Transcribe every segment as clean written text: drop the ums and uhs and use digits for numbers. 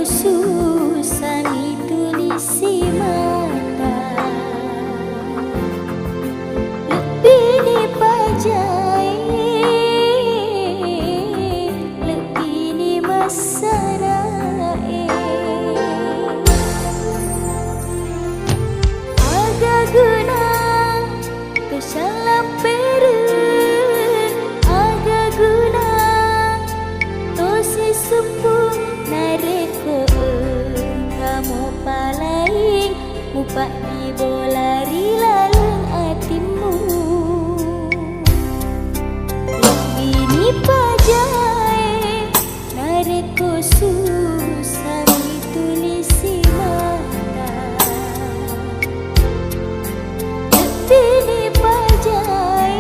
susah tulisi mata lebih dipajai lebih di masarae agak guna kesalam peren agak guna tosi sumpung nareko kamu palaing mupak di bolari laleng hatimu lebih ni pajai nareko susah tulisi mata lebih ni pajai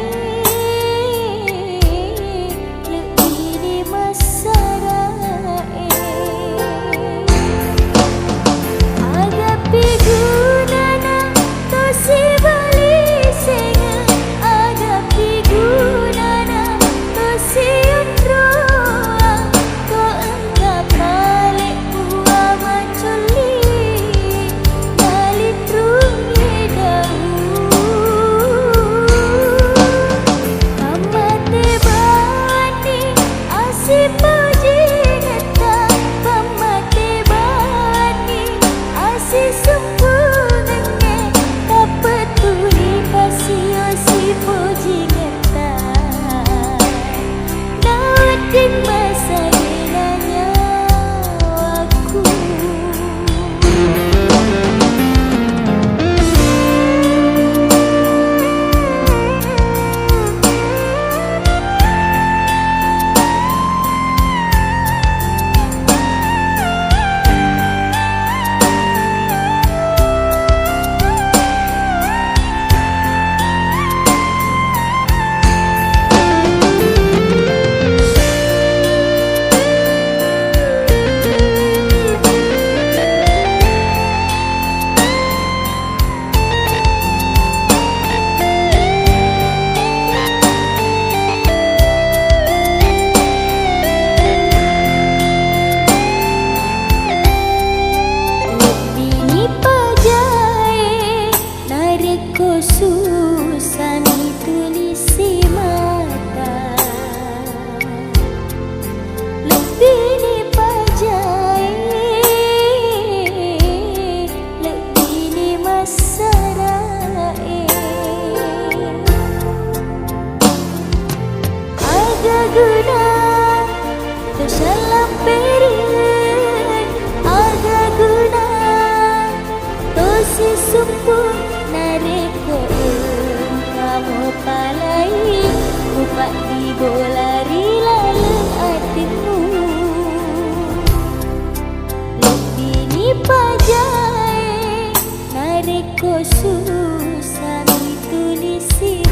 lebih di masarae agak pigunana tosi bali senga agak pigunana tosi undroa ko enggak balik buah maculi balik rungi daun pamate bani asip puji neta pamate bani asih sempurna kapetuli kasih si puji neta nautin masa dinanya aku susah tulisi mata lebih dipajai lebih di masarae agak guna kesalam peren agak guna tosi sumpung nareko kamu palai mupak di bolari laleng hatimu lebih ni pajai nareko susah tulisi